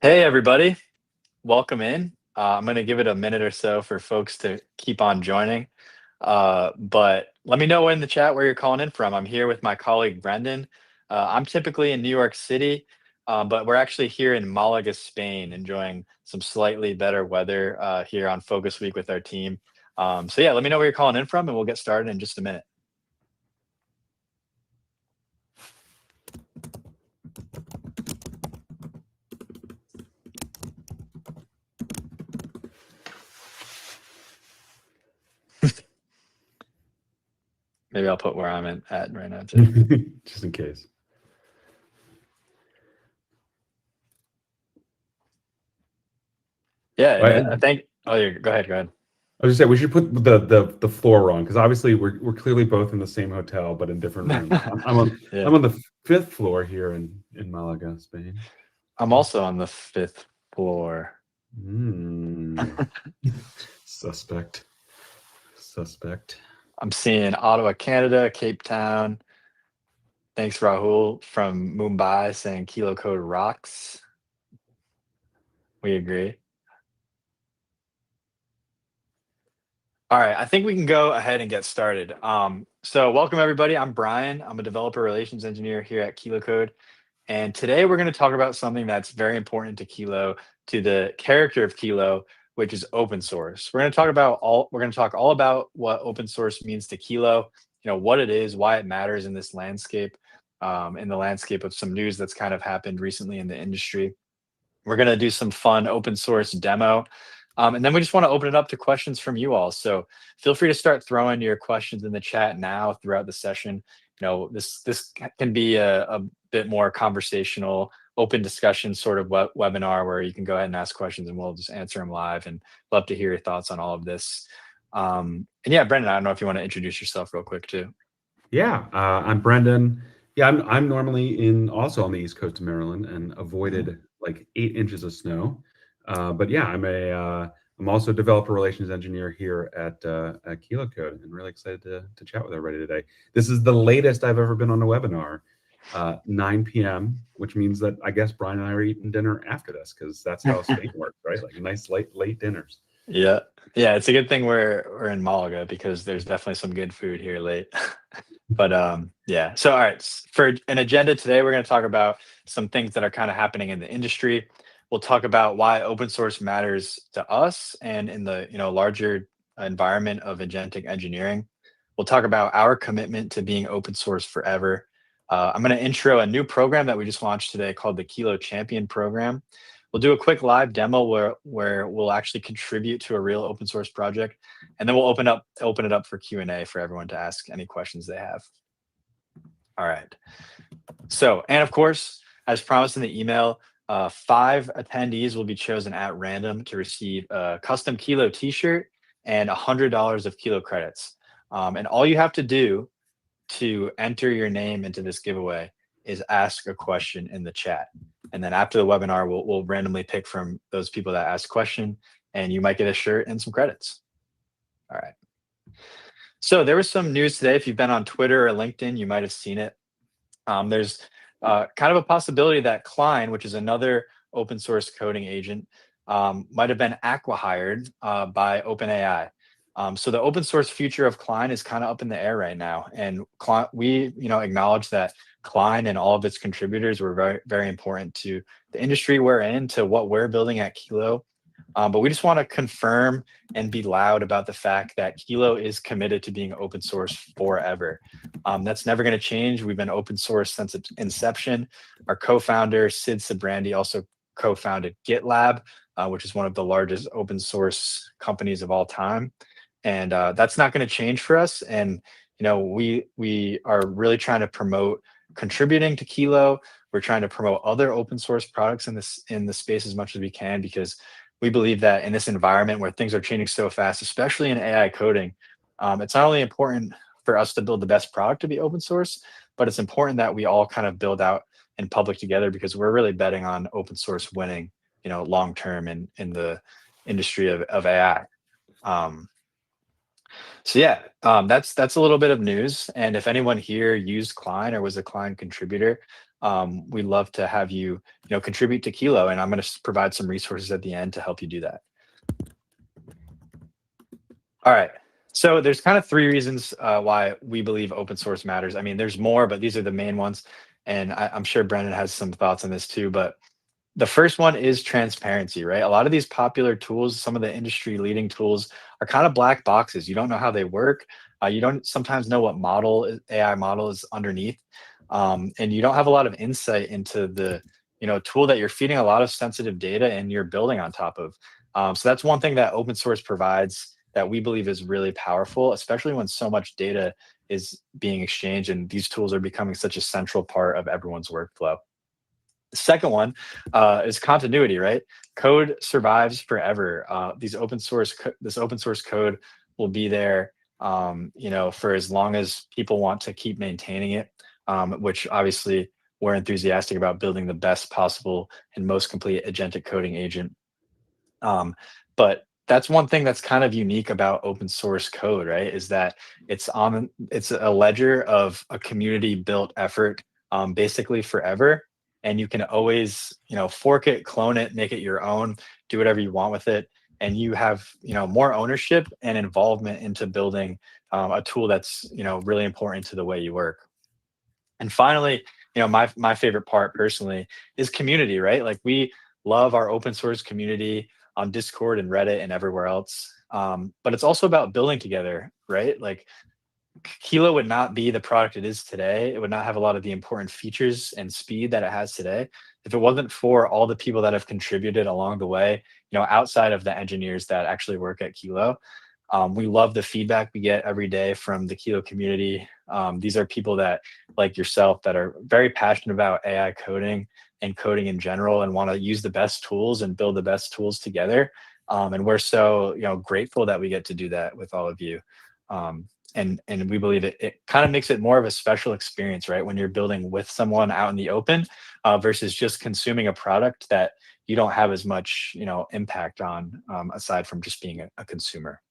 Hey, everybody. Welcome in. I'm going to give it a minute or so for folks to keep on joining. But let me know in the chat where you're calling in from. I'm here with my colleague, Brendan. I'm typically in New York City, but we're actually here in Malaga, Spain, enjoying some slightly better weather here on Focus Week with our team. So, yeah, let me know where you're calling in from, and we'll get started in just a minute. Maybe I'll put where I'm at right now, too. Just in case. Yeah, I think. Oh, go ahead. I was just saying we should put the floor on because obviously we're clearly both in the same hotel but in different rooms. Yeah. I'm on the fifth floor here in Malaga, Spain. I'm also on the fifth floor. Suspect. I'm seeing Ottawa, Canada, Cape Town. Thanks, Rahul from Mumbai saying Kilo Code rocks. We agree. All right, I think we can go ahead and get started. So welcome everybody. I'm Brian. I'm a developer relations engineer here at Kilo Code. And today we're going to talk about something that's very important to Kilo, to the character of Kilo, which is open source. We're going to talk all about what open source means to Kilo, what it is, why it matters in this landscape, in the landscape of some news that's kind of happened recently in the industry. We're going to do some fun open source demo. And then we just want to open it up to questions from you all. So feel free to start throwing your questions in the chat now throughout the session. This can be a bit more conversational, open discussion sort of webinar where you can go ahead and ask questions and we'll just answer them live, and love to hear your thoughts on all of this. And yeah, Brendan, I don't know if you want to introduce yourself real quick too. Yeah, I'm Brendan. Yeah, I'm normally also on the East Coast of Maryland and avoided like 8 inches of snow. But yeah, I'm also a developer relations engineer here at Kilo Code, and really excited to chat with everybody today. This is the latest I've ever been on a webinar, 9 p.m., which means that I guess Brian and I are eating dinner after this because that's how Spain works, right? Like nice late dinners. Yeah, it's a good thing we're in Malaga because there's definitely some good food here late. But yeah, so all right, for an agenda today, we're going to talk about some things that are kind of happening in the industry. We'll talk about why open source matters to us and in the larger environment of agentic engineering. We'll talk about our commitment to being open source forever. I'm going to intro a new program that we just launched today called the Kilo Champion Program. We'll do a quick live demo where we'll actually contribute to a real open source project, and then we'll open it up for Q&A for everyone to ask any questions they have. All right. So, and of course, as promised in the email, 5 attendees will be chosen at random to receive a custom Kilo t-shirt and $100 of Kilo credits. And all you have to do to enter your name into this giveaway is ask a question in the chat. And then after the webinar, we'll randomly pick from those people that ask a question, and you might get a shirt and some credits. All right. So there was some news today. If you've been on Twitter or LinkedIn, you might have seen it. There's kind of a possibility that Klein, which is another open source coding agent, might have been acqui-hired by OpenAI. So the open source future of Klein is kind of up in the air right now, and we acknowledge that Klein and all of its contributors were very, very important to the industry we're in, to what we're building at Kilo. But we just want to confirm and be loud about the fact that Kilo is committed to being open source forever. That's never going to change. We've been open source since its inception. Our co-founder, Sid Sijbrandij, also co-founded GitLab, which is one of the largest open source companies of all time. And that's not going to change for us. And we are really trying to promote contributing to Kilo. We're trying to promote other open source products in the space as much as we can, because we believe that in this environment where things are changing so fast, especially in AI coding, it's not only important for us to build the best product to be open source, but it's important that we all kind of build out in public together, because we're really betting on open source winning, long term in the industry of AI. So yeah, that's a little bit of news. And if anyone here used Klein or was a Klein contributor, we'd love to have you, contribute to Kilo, and I'm going to provide some resources at the end to help you do that. All right. So there's kind of three reasons why we believe open source matters. I mean, there's more, but these are the main ones. And I'm sure Brendan has some thoughts on this too. But the first one is transparency, right? A lot of these popular tools, some of the industry leading tools, are kind of black boxes. You don't know how they work. You don't sometimes know what AI model is underneath. And you don't have a lot of insight into the tool that you're feeding a lot of sensitive data and you're building on top of. So that's one thing that open source provides that we believe is really powerful, especially when so much data is being exchanged and these tools are becoming such a central part of everyone's workflow. The second one is continuity, right? Code survives forever. This open source code will be there, for as long as people want to keep maintaining it. Which obviously we're enthusiastic about building the best possible and most complete agentic coding agent. But that's one thing that's kind of unique about open source code, right? Is that it's a ledger of a community built effort, basically forever. And you can always, fork it, clone it, make it your own, do whatever you want with it. And you have, more ownership and involvement into building a tool that's, really important to the way you work. And finally, my favorite part personally is community, right? Like we love our open source community on Discord and Reddit and everywhere else. But it's also about building together, right? Like Kilo would not be the product it is today. It would not have a lot of the important features and speed that it has today if it wasn't for all the people that have contributed along the way, outside of the engineers that actually work at Kilo. We love the feedback we get every day from the Kilo community. These are people that, like yourself, that are very passionate about AI coding and coding in general and want to use the best tools and build the best tools together. And we're so grateful that we get to do that with all of you. And we believe it kind of makes it more of a special experience, right? When you're building with someone out in the open versus just consuming a product that you don't have as much impact on, aside from just being a consumer.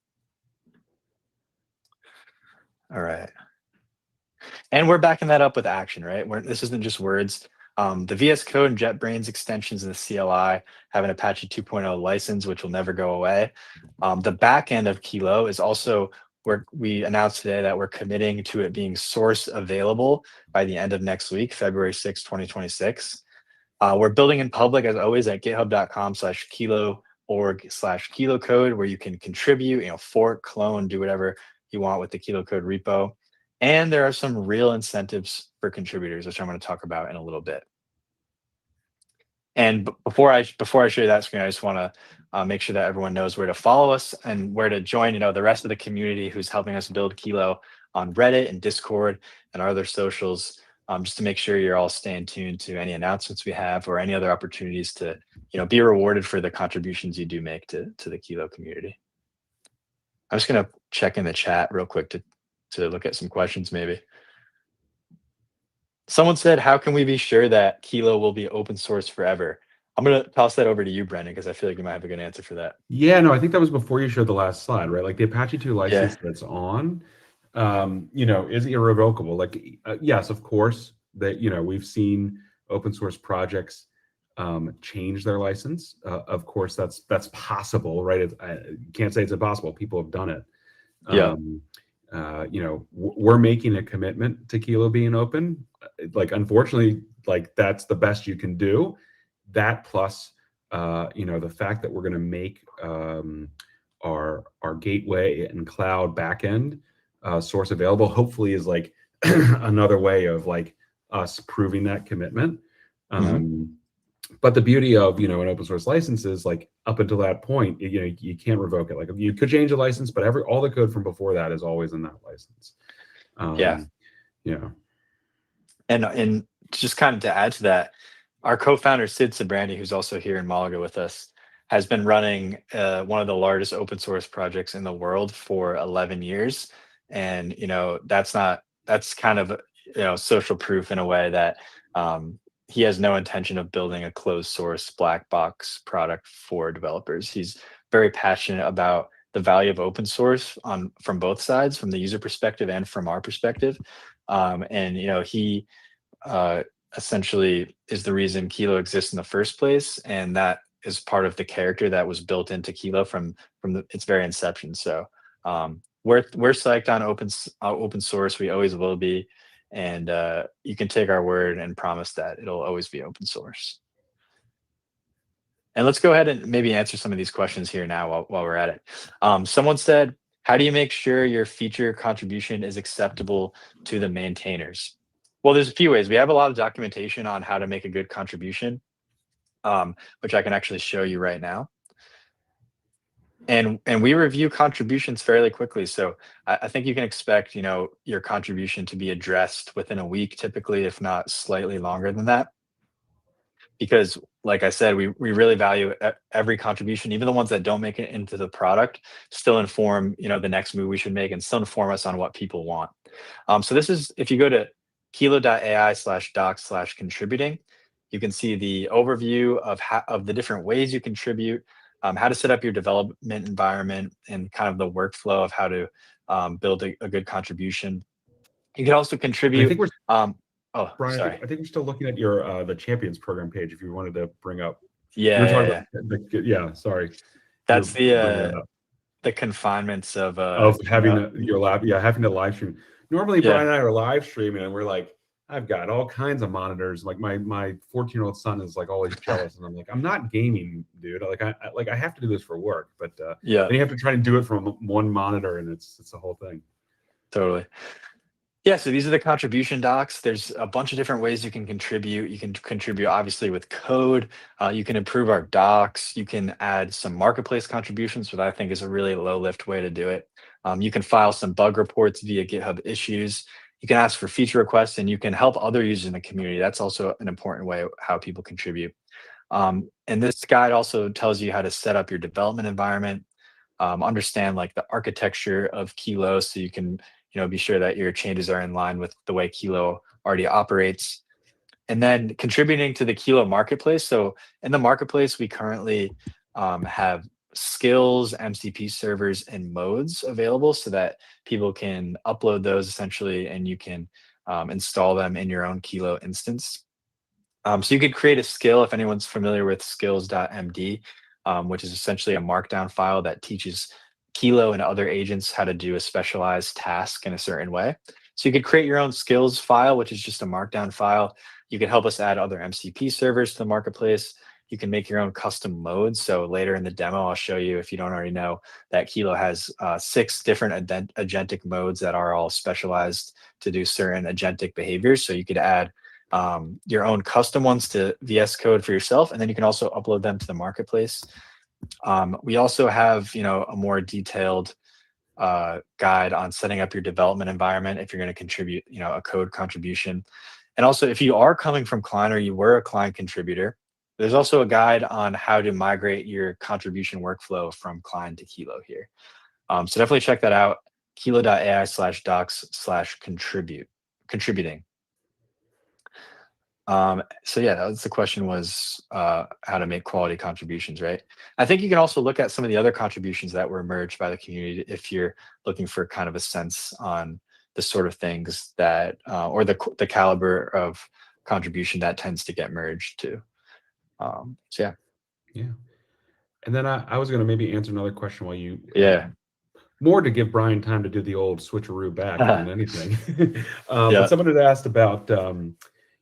All right. And we're backing that up with action, right? This isn't just words. The VS Code and JetBrains extensions in the CLI have an Apache 2.0 license, which will never go away. The back end of Kilo is also where we announced today that we're committing to it being source available by the end of next week, February 6, 2026. We're building in public, as always, at github.com/kilo.org/kilo code, where you can contribute, fork, clone, do whatever you want with the Kilo code repo. And there are some real incentives for contributors, which I'm going to talk about in a little bit. And before I show you that screen, I just want to make sure that everyone knows where to follow us and where to join, the rest of the community who's helping us build Kilo on Reddit and Discord and our other socials, just to make sure you're all staying tuned to any announcements we have or any other opportunities to, be rewarded for the contributions you do make to the Kilo community. I'm just going to check in the chat real quick to look at some questions maybe. Someone said, how can we be sure that Kilo will be open source forever? I'm going to toss that over to you, Brendan, because I feel like you might have a good answer for that. Yeah, no, I think that was before you showed the last slide, right? Like the Apache 2 license that's on, is irrevocable. Like, yes, of course, that, we've seen open source projects change their license. Of course, that's possible, right? You can't say it's impossible. People have done it. Yeah. We're making a commitment to Kilo being open. Like, unfortunately, like that's the best you can do. That plus, the fact that we're going to make our gateway and cloud backend source available, hopefully, is like another way of like us proving that commitment. But the beauty of an open source license is like up until that point, you can't revoke it. Like you could change a license, but all the code from before that is always in that license. And just kind of to add to that, our co-founder Sid Sibrandy, who's also here in Malaga with us, has been running one of the largest open source projects in the world for 11 years, and that's kind of social proof in a way that he has no intention of building a closed source black box product for developers. He's very passionate about the value of open source from both sides, from the user perspective and from our perspective. And he essentially is the reason Kilo exists in the first place, and that is part of the character that was built into Kilo from its very inception. So we're psyched on open source. We always will be, and you can take our word and promise that it'll always be open source. And let's go ahead and maybe answer some of these questions here now while we're at it. Someone said, how do you make sure your feature contribution is acceptable to the maintainers? Well, there's a few ways. We have a lot of documentation on how to make a good contribution, which I can actually show you right now. And we review contributions fairly quickly. So I think you can expect, your contribution to be addressed within a week, typically, if not slightly longer than that. Because like I said, we really value every contribution, even the ones that don't make it into the product, still inform, the next move we should make and still inform us on what people want. So this is, if you go to kilo.ai/docs/contributing, you can see the overview of the different ways you contribute, how to set up your development environment, and kind of the workflow of how to build a good contribution. You can also And I contribute. think we're Oh, Brian, sorry. I think we're still looking at your the Champions program page. If you wanted to bring up, you were Yeah, talking yeah. about yeah. Sorry, you're That's bringing that up the confinements of having your live, having to live stream. Normally, yeah. Brian and I are live streaming, and we're like, I've got all kinds of monitors. Like my 14-year-old son is like always jealous, and I'm like, I'm not gaming, dude. I have to do this for work, but then you have to try to do it from one monitor, and it's a whole thing. Totally. Yeah, so these are the contribution docs. There's a bunch of different ways you can contribute. You can contribute obviously with code. You can improve our docs. You can add some marketplace contributions, which I think is a really low lift way to do it. You can file some bug reports via GitHub issues. You can ask for feature requests, and you can help other users in the community. That's also an important way how people contribute. And this guide also tells you how to set up your development environment, understand like the architecture of Kilo, so you can be sure that your changes are in line with the way Kilo already operates. And then contributing to the Kilo marketplace. So in the marketplace, we currently have skills, MCP servers, and modes available so that people can upload those essentially, and you can install them in your own Kilo instance. So you could create a skill, if anyone's familiar with skills.md, which is essentially a markdown file that teaches Kilo and other agents how to do a specialized task in a certain way. So you could create your own skills file, which is just a markdown file. You can help us add other MCP servers to the marketplace. You can make your own custom modes. So later in the demo, I'll show you, if you don't already know, that Kilo has 6 different agentic modes that are all specialized to do certain agentic behaviors. So you could add your own custom ones to VS Code for yourself, and then you can also upload them to the marketplace. We also have, a more detailed guide on setting up your development environment if you're going to contribute, a code contribution. And also, if you are coming from client or you were a client contributor, there's also a guide on how to migrate your contribution workflow from client to Kilo here. So definitely check that out, kilo.ai/docs/contributing. So yeah, the question was how to make quality contributions, right? I think you can also look at some of the other contributions that were merged by the community if you're looking for kind of a sense on the sort of things that, or the caliber of contribution that tends to get merged too. So yeah. Yeah. And then I was going to maybe answer another question while you, Yeah. more to give Brian time to do the old switcheroo back than anything. Yeah. But someone had asked about,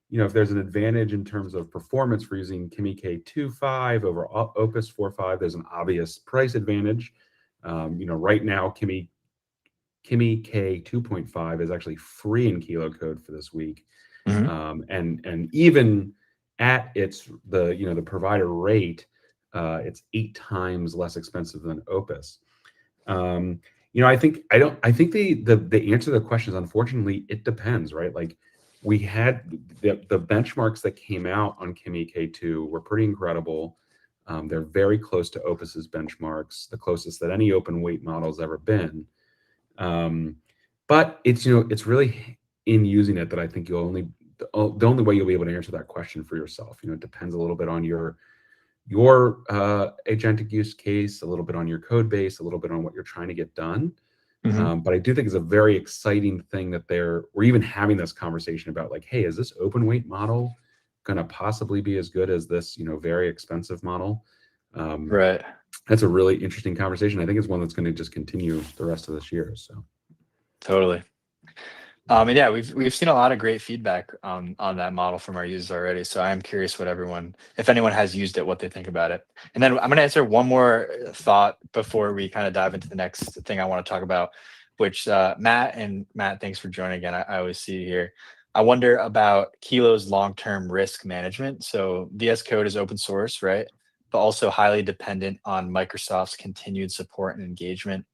if there's an advantage in terms of performance for using Kimi K2.5 over Opus 4.5. There's an obvious price advantage. Right now, Kimi K 2.5 is actually free in Kilo code for this week. Mhm. And even at the provider rate, it's 8 times less expensive than Opus. I think the answer to the question is, unfortunately, it depends, right? Like, we had the benchmarks that came out on Kimi K2 were pretty incredible. They're very close to Opus's benchmarks, the closest that any open weight model has ever been. But it's really in using it that I think the only way you'll be able to answer that question for yourself. It depends a little bit on your agentic use case, a little bit on your code base, a little bit on what you're trying to get done. Mhm. But I do think it's a very exciting thing that we're even having this conversation about like, hey, is this open weight model going to possibly be as good as this, very expensive model? Um, Right. that's a really interesting conversation. I think it's one that's going to just continue the rest of this year. So Totally. And yeah, we've seen a lot of great feedback on that model from our users already. So I'm curious if anyone has used it, what they think about it. And then I'm going to answer one more thought before we kind of dive into the next thing I want to talk about, which Matt, thanks for joining again. I always see you here. I wonder about Kilo's long-term risk management. So VS Code is open source, right? But also highly dependent on Microsoft's continued support and engagement.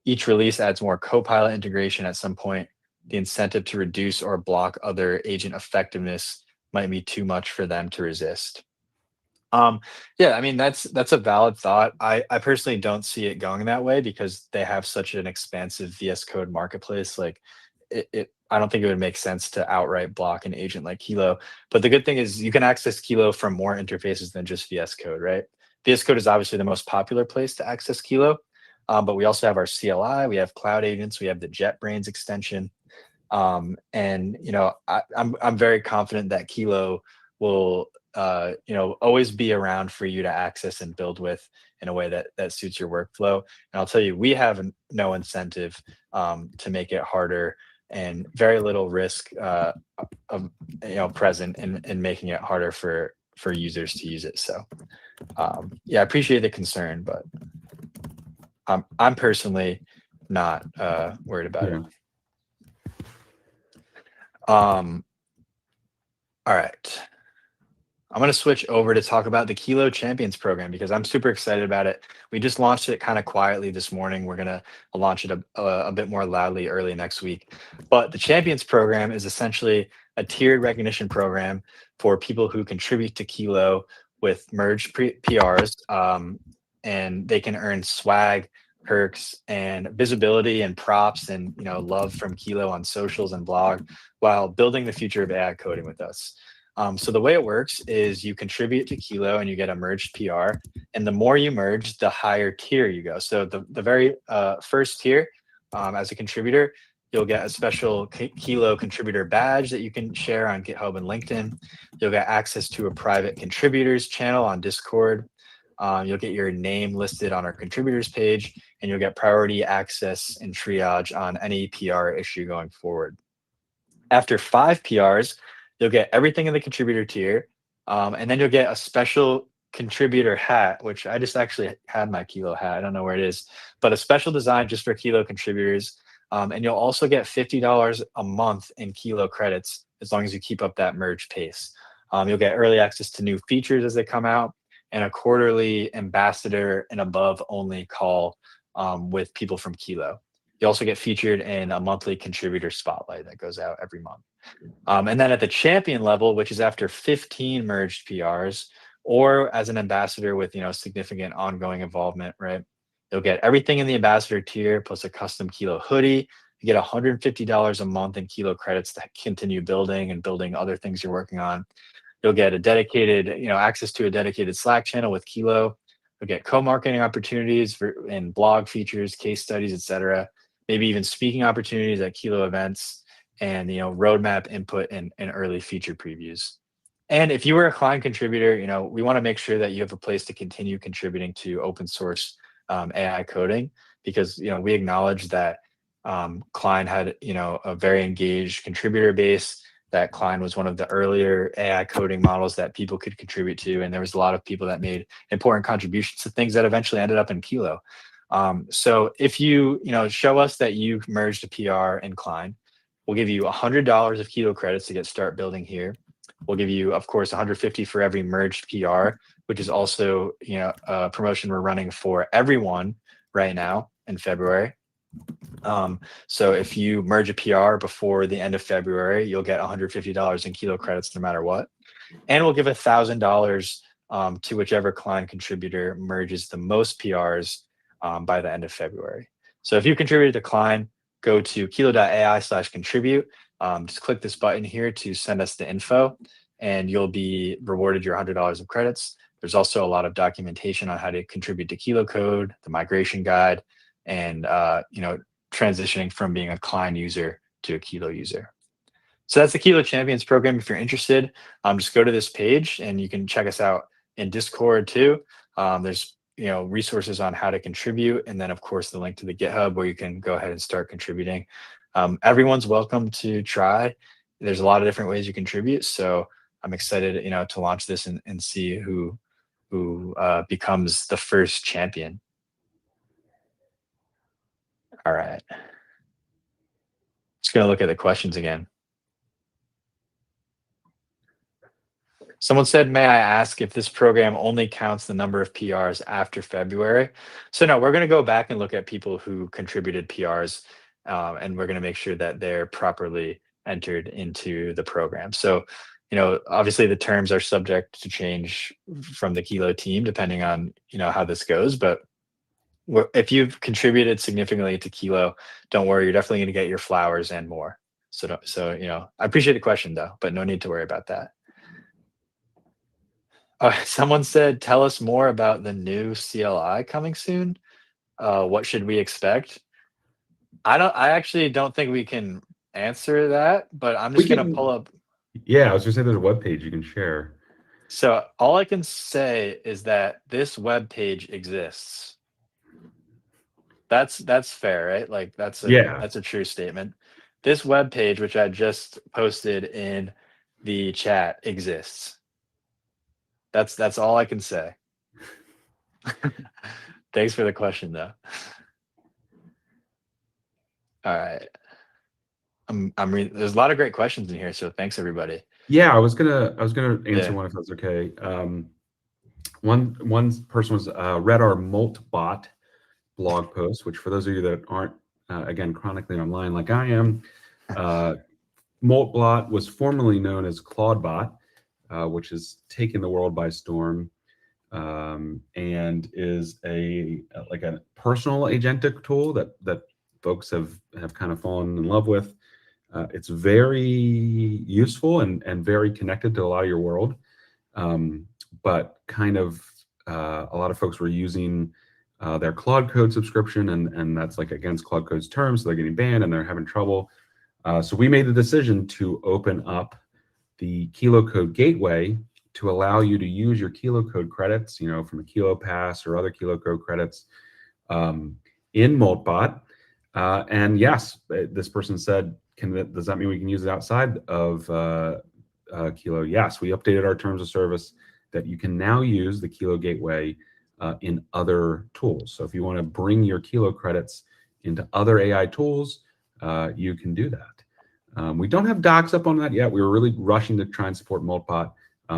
Each release adds more Copilot integration at some point. The incentive to reduce or block other agent effectiveness might be too much for them to resist. Um, yeah, I mean that's a valid thought. I personally don't see it going that way because they have such an expansive VS Code marketplace. Like I don't think it would make sense to outright block an agent like Kilo. But the good thing is you can access Kilo from more interfaces than just VS Code, right? VS Code is obviously the most popular place to access Kilo, but we also have our CLI, we have Cloud Agents, we have the JetBrains extension. And I'm very confident that Kilo will always be around for you to access and build with in a way that suits your workflow. And I'll tell you, we have no incentive to make it harder and very little risk of present in making it harder for users to use it. So yeah, I appreciate the concern, but I'm personally not worried about it. yeah, Um, all right. I'm going to switch over to talk about the Kilo Champions program because I'm super excited about it. We just launched it kind of quietly this morning. We're going to launch it a bit more loudly early next week. But the Champions program is essentially a tiered recognition program for people who contribute to Kilo with merged PRs, and they can earn swag, perks, and visibility and props and love from Kilo on socials and blog while building the future of AI coding with us. So the way it works is you contribute to Kilo and you get a merged PR. And the more you merge, the higher tier you go. So the very first tier, as a contributor, you'll get a special Kilo contributor badge that you can share on GitHub and LinkedIn. You'll get access to a private contributors channel on Discord. You'll get your name listed on our contributors page, and you'll get priority access and triage on any PR issue going forward. After 5 PRs, you'll get everything in the contributor tier, and then you'll get a special contributor hat, which I just actually had my Kilo hat. I don't know where it is, but a special design just for Kilo contributors. And you'll also get $50 a month in Kilo credits as long as you keep up that merge pace. You'll get early access to new features as they come out, and a quarterly ambassador and above only call with people from Kilo. You also get featured in a monthly contributor spotlight that goes out every month. And then at the champion level, which is after 15 merged PRs, or as an ambassador with significant ongoing involvement, right? You'll get everything in the ambassador tier plus a custom Kilo hoodie. You get $150 a month in Kilo credits to continue building and building other things you're working on. You'll get a dedicated, access to a dedicated Slack channel with Kilo. You'll get co-marketing opportunities and blog features, case studies, etc. Maybe even speaking opportunities at Kilo events and roadmap input and early feature previews. And if you were a Klein contributor, we want to make sure that you have a place to continue contributing to open source AI coding because we acknowledge that Klein had a very engaged contributor base. That Klein was one of the earlier AI coding models that people could contribute to, and there was a lot of people that made important contributions to things that eventually ended up in Kilo. So if you show us that you merged a PR in Klein, we'll give you $100 of Kilo credits to get start building here. We'll give you, of course, $150 for every merged PR, which is also a promotion we're running for everyone right now in February. So if you merge a PR before the end of February, you'll get $150 in Kilo credits no matter what. And we'll give $1,000 to whichever Klein contributor merges the most PRs by the end of February. So if you contributed to Klein, go to kilo.ai/contribute. Just click this button here to send us the info, and you'll be rewarded your $100 of credits. There's also a lot of documentation on how to contribute to Kilo code, the migration guide, and transitioning from being a Klein user to a Kilo user. So that's the Kilo Champions program. If you're interested, just go to this page and you can check us out in Discord too. There's resources on how to contribute, and then of course the link to the GitHub where you can go ahead and start contributing. Everyone's welcome to try. There's a lot of different ways you contribute, so I'm excited, to launch this and see who becomes the first champion. All right. Just gonna look at the questions again. Someone said, may I ask if this program only counts the number of PRs after February? So no, we're going to go back and look at people who contributed PRs, and we're going to make sure that they're properly entered into the program. So, obviously the terms are subject to change from the Kilo team, depending on, how this goes. But if you've contributed significantly to Kilo, don't worry, you're definitely going to get your flowers and more. So I appreciate the question though, but no need to worry about that. Someone said, tell us more about the new CLI coming soon. What should we expect? I actually don't think we can answer that, but I'm just going to pull up. Yeah, I was going to say there's a web page you can share. So all I can say is that this web page exists. That's fair, right? Like that's a true statement. This web page, which I just posted in the chat, exists. That's all I can say. Thanks for the question, though. All right. There's a lot of great questions in here, so thanks everybody. Yeah, I was gonna answer one if that's okay. One person was read our Moltbot blog post, which for those of you that aren't again chronically online like I am, Moltbot was formerly known as Claudebot, which has taken the world by storm, and is a personal agentic tool that folks have kind of fallen in love with. It's very useful and very connected to a lot of your world, but kind of a lot of folks were using their Claude Code subscription, and that's like against Claude Code's terms, so they're getting banned and they're having trouble. So we made the decision to open up the Kilo Code gateway to allow you to use your Kilo Code credits, from a Kilo Pass or other Kilo Code credits in Moltbot. And yes, this person said, does that mean we can use it outside of Kilo? Yes, we updated our terms of service that you can now use the Kilo gateway in other tools. So if you want to bring your Kilo credits into other AI tools, you can do that. We don't have docs up on that yet. We were really rushing to try and support Moltbot,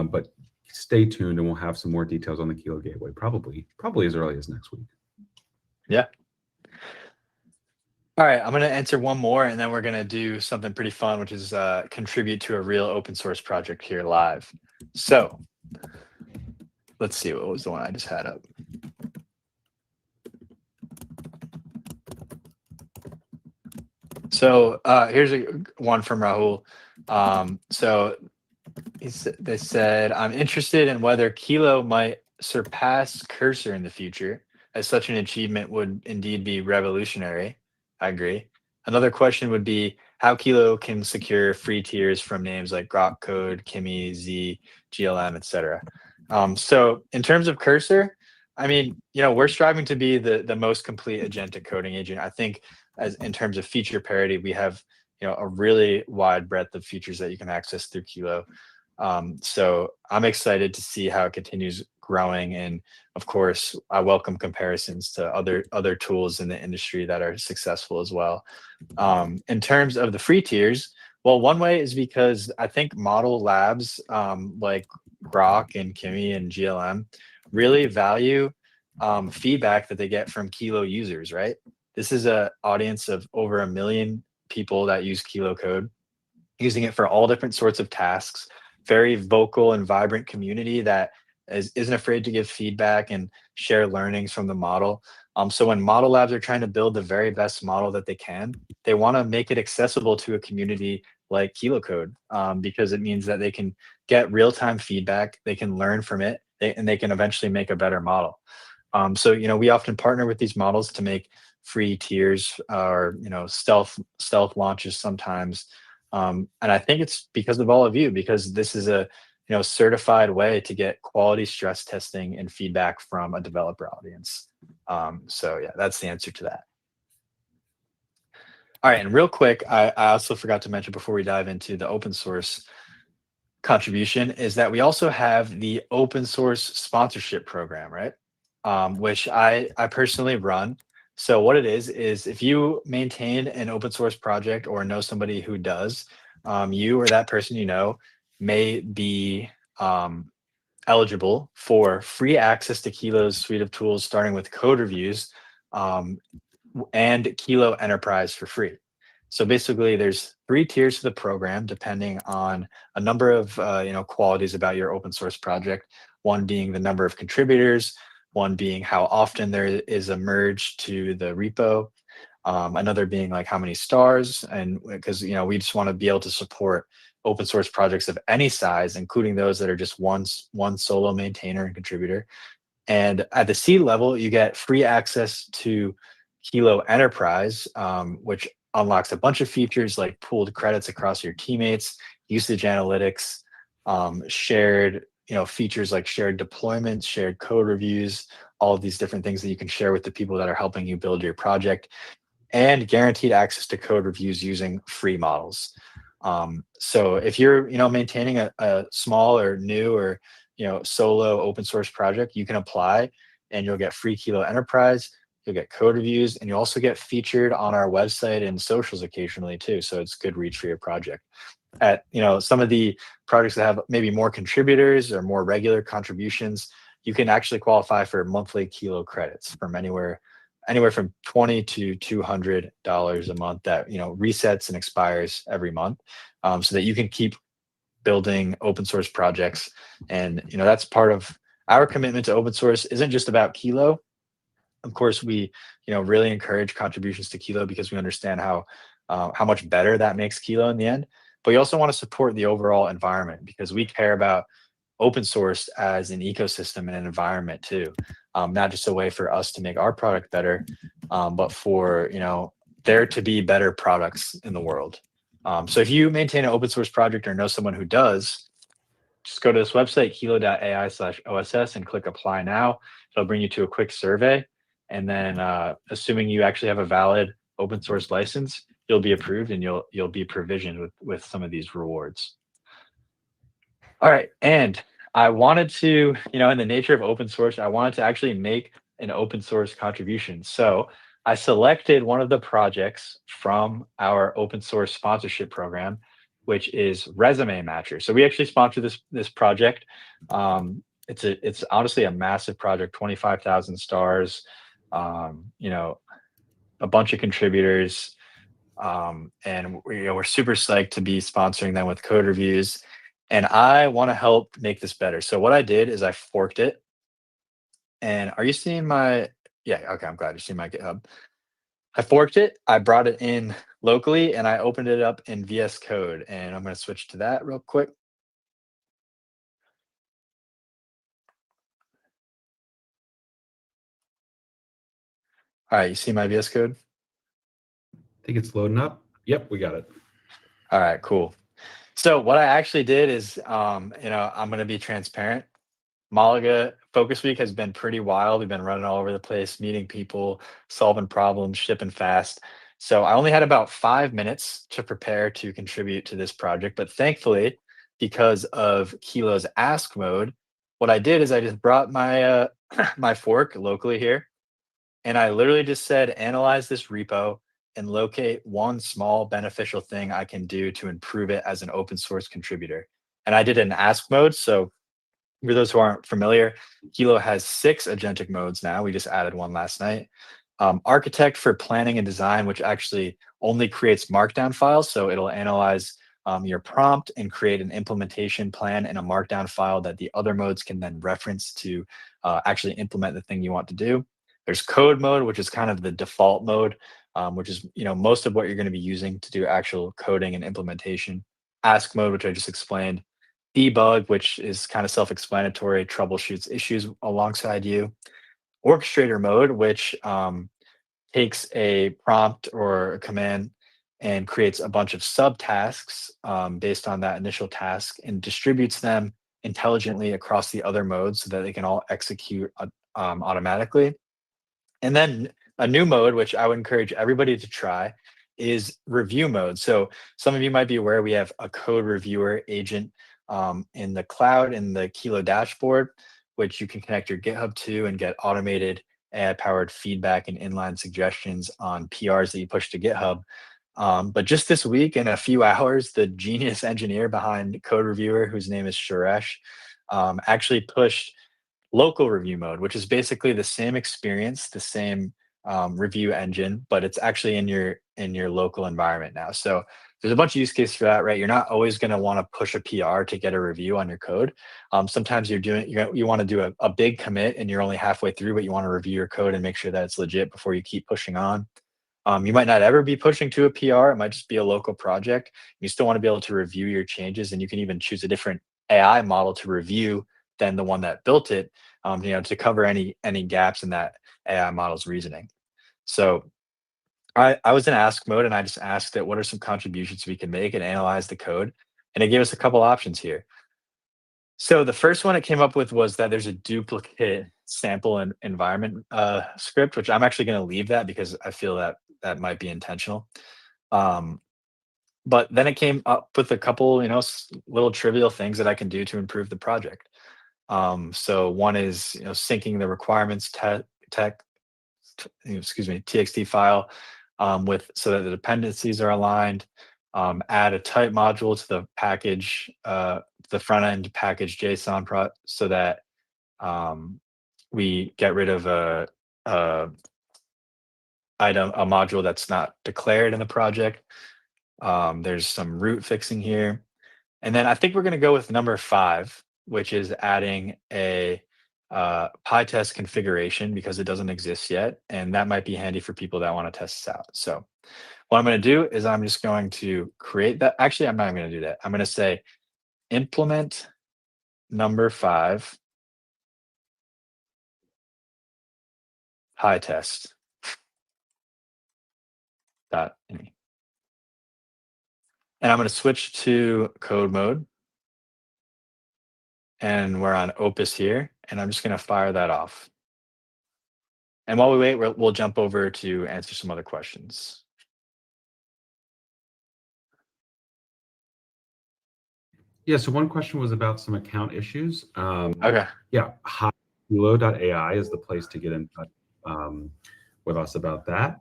but stay tuned and we'll have some more details on the Kilo gateway, probably as early as next week. Yeah. All right, I'm going to answer one more, and then we're going to do something pretty fun, which is contribute to a real open source project here live. So let's see, what was the one I just had up? So here's one from Rahul. So they said, I'm interested in whether Kilo might surpass Cursor in the future, as such an achievement would indeed be revolutionary. I agree. Another question would be how Kilo can secure free tiers from names like Grok Code, Kimi, Z, GLM, etc. So in terms of Cursor, I mean, we're striving to be the most complete agentic coding agent. I think as in terms of feature parity, we have a really wide breadth of features that you can access through Kilo. So I'm excited to see how it continues growing, and of course I welcome comparisons to other tools in the industry that are successful as well. In terms of the free tiers, well, one way is because I think model labs like Grok and Kimi and GLM really value feedback that they get from Kilo users, right? This is an audience of over 1 million people that use Kilo Code, using it for all different sorts of tasks. Very vocal and vibrant community that isn't afraid to give feedback and share learnings from the model. So when model labs are trying to build the very best model that they can, they want to make it accessible to a community like Kilo Code, because it means that they can get real-time feedback, they can learn from it, and they can eventually make a better model. So we often partner with these models to make free tiers or stealth launches sometimes. And I think it's because of all of you, because this is a certified way to get quality stress testing and feedback from a developer audience. So yeah, that's the answer to that. All right, and real quick, I also forgot to mention before we dive into the open source contribution is that we also have the open source sponsorship program, right? Which I personally run. So what it is if you maintain an open source project or know somebody who does, you or that person may be eligible for free access to Kilo's suite of tools, starting with code reviews um, and Kilo Enterprise for free. So basically, there's 3 tiers to the program, depending on a number of qualities about your open source project. One being the number of contributors, one being how often there is a merge to the repo, another being like how many stars, and because we just want to be able to support open source projects of any size, including those that are just one solo maintainer and contributor. And at the C level, you get free access to Kilo Enterprise, which unlocks a bunch of features like pooled credits across your teammates, usage analytics, shared features like shared deployments, shared code reviews, all of these different things that you can share with the people that are helping you build your project, and guaranteed access to code reviews using free models. So if you're maintaining a small or new or solo open source project, you can apply and you'll get free Kilo Enterprise, you'll get code reviews, and you also get featured on our website and socials occasionally too. So it's good reach for your project. At some of the projects that have maybe more contributors or more regular contributions, you can actually qualify for monthly Kilo credits from anywhere from $20 to $200 a month that resets and expires every month, so that you can keep building open source projects. And that's part of our commitment to open source. Isn't just about Kilo. Of course, we really encourage contributions to Kilo because we understand how much better that makes Kilo in the end. But we also want to support the overall environment because we care about open source as an ecosystem and an environment too, not just a way for us to make our product better, but for there to be better products in the world. So if you maintain an open source project or know someone who does, just go to this website, kilo.ai/OSS, and click apply now. It'll bring you to a quick survey. And then assuming you actually have a valid open source license, you'll be approved and you'll be provisioned with some of these rewards. All right. And I wanted to, in the nature of open source, I wanted to actually make an open source contribution. So I selected one of the projects from our open source sponsorship program, which is Resume Matcher. So we actually sponsor this project. It's honestly a massive project, 25,000 stars, a bunch of contributors. And we're super psyched to be sponsoring them with code reviews. And I want to help make this better. So what I did is I forked it. And are you seeing my? Yeah, okay, I'm glad you're seeing my GitHub. I forked it, I brought it in locally, and I opened it up in VS Code. And I'm going to switch to that real quick. All right, you see my VS Code? I think it's loading up. Yep, we got it. All right, cool. So what I actually did is, I'm going to be transparent. Malaga Focus Week has been pretty wild. We've been running all over the place, meeting people, solving problems, shipping fast. So I only had about 5 minutes to prepare to contribute to this project. But thankfully, because of Kilo's Ask mode, what I did is I just brought my my fork locally here, and I literally just said, analyze this repo and locate one small beneficial thing I can do to improve it as an open source contributor. And I did it in Ask mode. So for those who aren't familiar, Kilo has 6 agentic modes now. We just added one last night. Architect for planning and design, which actually only creates markdown files. So it'll analyze your prompt and create an implementation plan in a markdown file that the other modes can then reference to actually implement the thing you want to do. There's code mode, which is kind of the default mode, which is most of what you're going to be using to do actual coding and implementation. Ask mode, which I just explained. Debug, which is kind of self-explanatory, troubleshoots issues alongside you. Orchestrator mode, which takes a prompt or a command and creates a bunch of subtasks based on that initial task and distributes them intelligently across the other modes so that they can all execute automatically. And then a new mode, which I would encourage everybody to try, is review mode. So some of you might be aware we have a code reviewer agent in the cloud in the Kilo dashboard, which you can connect your GitHub to and get automated AI-powered feedback and inline suggestions on PRs that you push to GitHub. But just this week, in a few hours, the genius engineer behind Code Reviewer, whose name is Suresh, actually pushed local review mode, which is basically the same experience, the same review engine, but it's actually in your local environment now. So there's a bunch of use cases for that, right? You're not always going to want to push a PR to get a review on your code. Sometimes you want to do a big commit and you're only halfway through, but you want to review your code and make sure that it's legit before you keep pushing on. You might not ever be pushing to a PR. It might just be a local project. You still want to be able to review your changes, and you can even choose a different AI model to review than the one that built it, to cover any gaps in that AI model's reasoning. So I was in ask mode and I just asked it, what are some contributions we can make and analyze the code? And it gave us a couple options here. So the first one it came up with was that there's a duplicate sample and environment script, which I'm actually going to leave that because I feel that that might be intentional. Um, but then it came up with a couple, little trivial things that I can do to improve the project. So one is, syncing the requirements tech, txt file with so that the dependencies are aligned. Add a type module to the package, the front end package JSON so that we get rid of a a module that's not declared in the project. There's some root fixing here. And then I think we're going to go with number 5, which is adding a PyTest configuration because it doesn't exist yet. And that might be handy for people that want to test this out. So what I'm going to do is I'm just going to create that. Actually, I'm not even going to do that. I'm going to say implement number 5 PyTest. .ini. And I'm going to switch to code mode. And we're on Opus here. And I'm just going to fire that off. And while we wait, we'll jump over to answer some other questions. Yeah, so one question was about some account issues. Okay. Yeah, kilo.ai is the place to get in touch with us about that.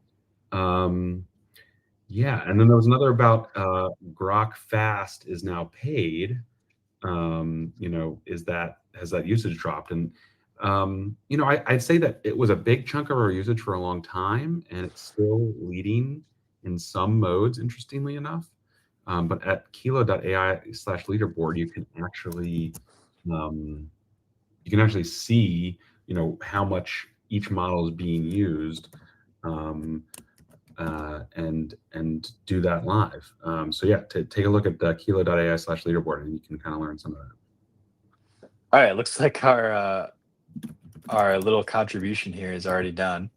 Yeah, and then there was another about Grok Fast is now paid. Has that usage dropped? And I'd say that it was a big chunk of our usage for a long time, and it's still leading in some modes, interestingly enough. But at kilo.ai/leaderboard, you can actually see, how much each model is being used, and do that live. So yeah, take a look at kilo.ai/leaderboard, and you can kind of learn some of that. All right. Looks like our little contribution here is already done.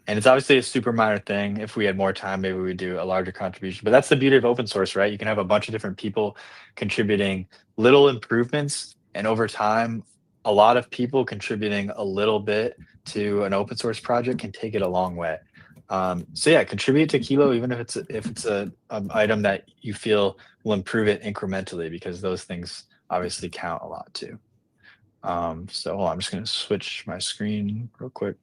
And it's obviously a super minor thing. If we had more time, maybe we'd do a larger contribution. But that's the beauty of open source, right? You can have a bunch of different people contributing little improvements. And over time, a lot of people contributing a little bit to an open source project can take it a long way. So yeah, contribute to Kilo, even if it's a item that you feel will improve it incrementally, because those things obviously count a lot too. So hold on, I'm just going to switch my screen real quick.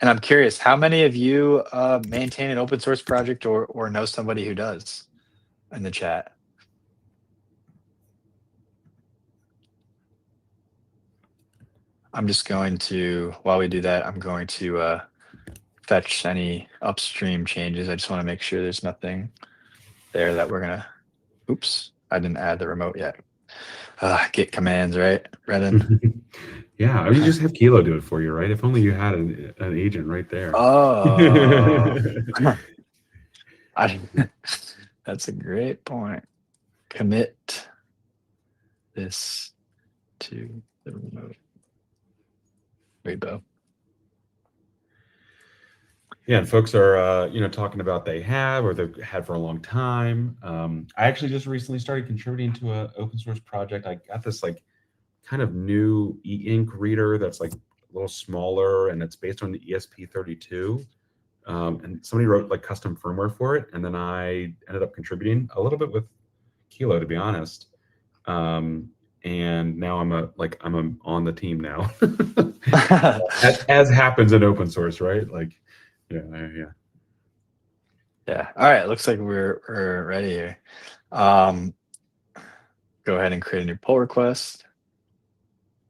And I'm curious, how many of you maintain an open source project or know somebody who does in the chat? I'm just going to, while we do that, I'm going to fetch any upstream changes. I just want to make sure there's nothing there that we're going to, oops, I didn't add the remote yet. Git commands, right, Brendan? Yeah, I mean, just have Kilo do it for you, right? If only you had an agent right there. Oh, that's a great point. Commit this to the remote repo. Yeah, and folks are talking about they have or they've had for a long time. I actually just recently started contributing to an open source project. I got this like kind of new e-ink reader that's like a little smaller, and it's based on the ESP32. And somebody wrote like custom firmware for it, and then I ended up contributing a little bit with Kilo, to be honest. And now I'm on the team now, as happens in open source, right? Like, yeah. Yeah. All right. Looks like we're ready here. Go ahead and create a new pull request.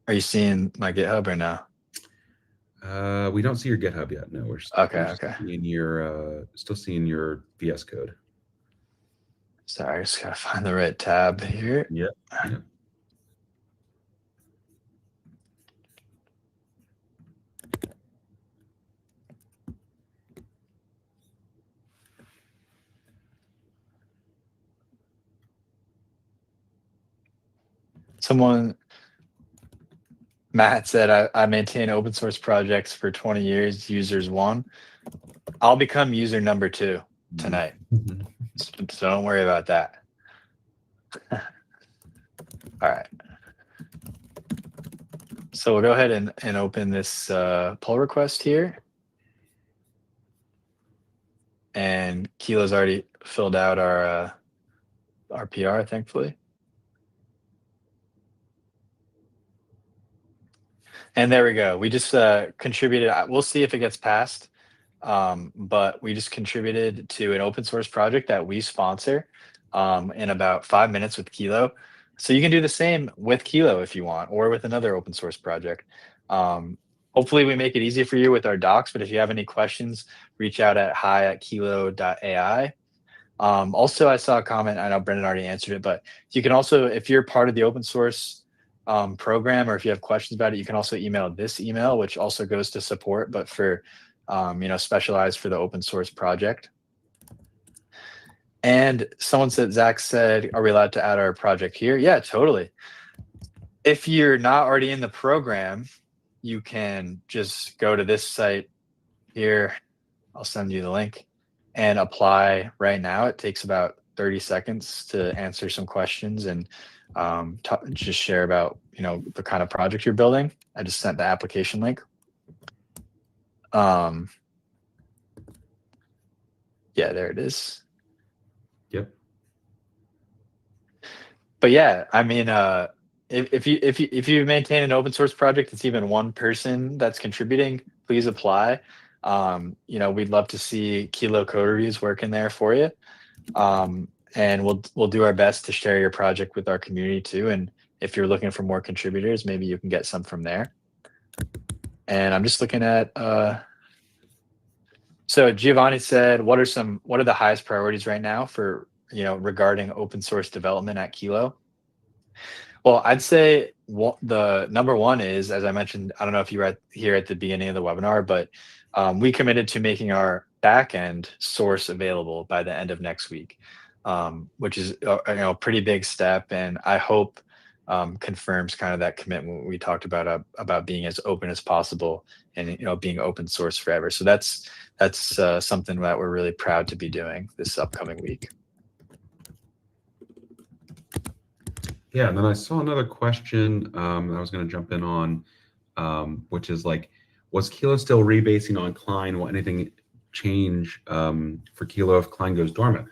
Are you seeing my GitHub or no? We don't see your GitHub yet. No, we're Okay. still seeing your VS Code. Sorry, I just gotta find the right tab here. Yep. Yep. Matt said, I maintain open source projects for 20 years, users 1. I'll become user number 2 tonight. So don't worry about that. All right. So we'll go ahead and open this pull request here. And Kilo's already filled out our PR, thankfully. And there we go. We just contributed. We'll see if it gets passed. But we just contributed to an open source project that we sponsor in about 5 minutes with Kilo. So you can do the same with Kilo if you want, or with another open source project. Hopefully we make it easy for you with our docs, but if you have any questions, reach out at hi@kilo.ai. Also, I saw a comment, I know Brendan already answered it, but you can also, if you're part of the open source program, or if you have questions about it, you can also email this email, which also goes to support, but for specialized for the open source project. And Zach said, are we allowed to add our project here? Yeah, totally. If you're not already in the program, you can just go to this site here. I'll send you the link and apply right now. It takes about 30 seconds to answer some questions and just share about, the kind of project you're building. I just sent the application link. Yeah, there it is. Yep. But yeah, I mean, if you maintain an open source project, it's even one person that's contributing, please apply. We'd love to see Kilo code reviews working there for you. And we'll do our best to share your project with our community too. And if you're looking for more contributors, maybe you can get some from there. And I'm just looking at, so Giovanni said, what are the highest priorities right now for, regarding open source development at Kilo? Well, I'd say the number one is, as I mentioned, I don't know if you were here at the beginning of the webinar, but we committed to making our backend source available by the end of next week, which is a pretty big step, and I hope confirms kind of that commitment we talked about being as open as possible and being open source forever. So that's something that we're really proud to be doing this upcoming week. Yeah, and then I saw another question that I was going to jump in on, which is like, was Kilo still rebasing on Klein? Will anything change for Kilo if Klein goes dormant?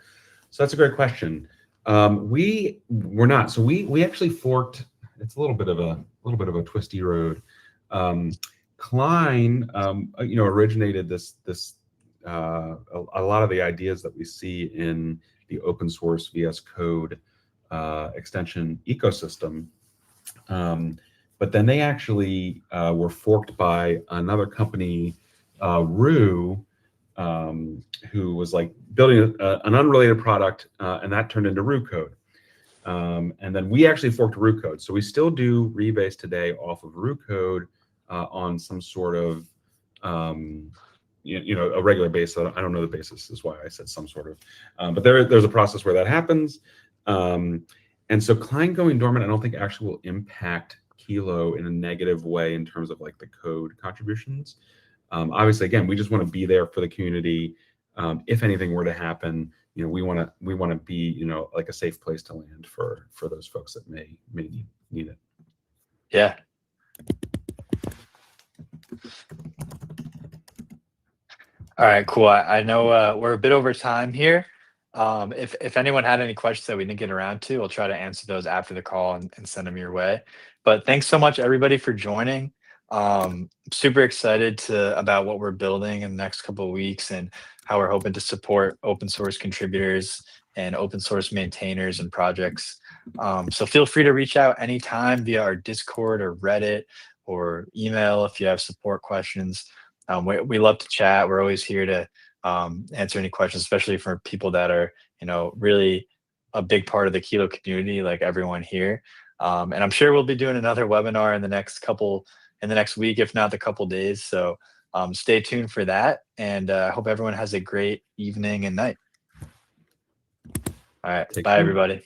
So that's a great question. We were not. So we actually forked. It's a little bit of a twisty road. Klein, originated this a lot of the ideas that we see in the open source VS Code extension ecosystem. But then they actually were forked by another company, Rue, who was like building an unrelated product, and that turned into Rue code. And then we actually forked Rue code. So we still do rebase today off of Rue code on some sort of a regular basis. I don't know the basis, is why I said some sort of. But there's a process where that happens. And so Klein going dormant, I don't think actually will impact Kilo in a negative way in terms of like the code contributions. Obviously, again, we just want to be there for the community. If anything were to happen, we want to be, like a safe place to land for those folks that may need it. Yeah. All right, cool. I know we're a bit over time here. If anyone had any questions that we didn't get around to, we'll try to answer those after the call and send them your way. But thanks so much, everybody, for joining. Super excited about what we're building in the next couple of weeks and how we're hoping to support open source contributors and open source maintainers and projects. So feel free to reach out anytime via our Discord or Reddit or email if you have support questions. We love to chat. We're always here to answer any questions, especially for people that are, really a big part of the Kilo community, like everyone here. And I'm sure we'll be doing another webinar in the next week, if not the couple days. So stay tuned for that. And I hope everyone has a great evening and night. All right. Bye, everybody.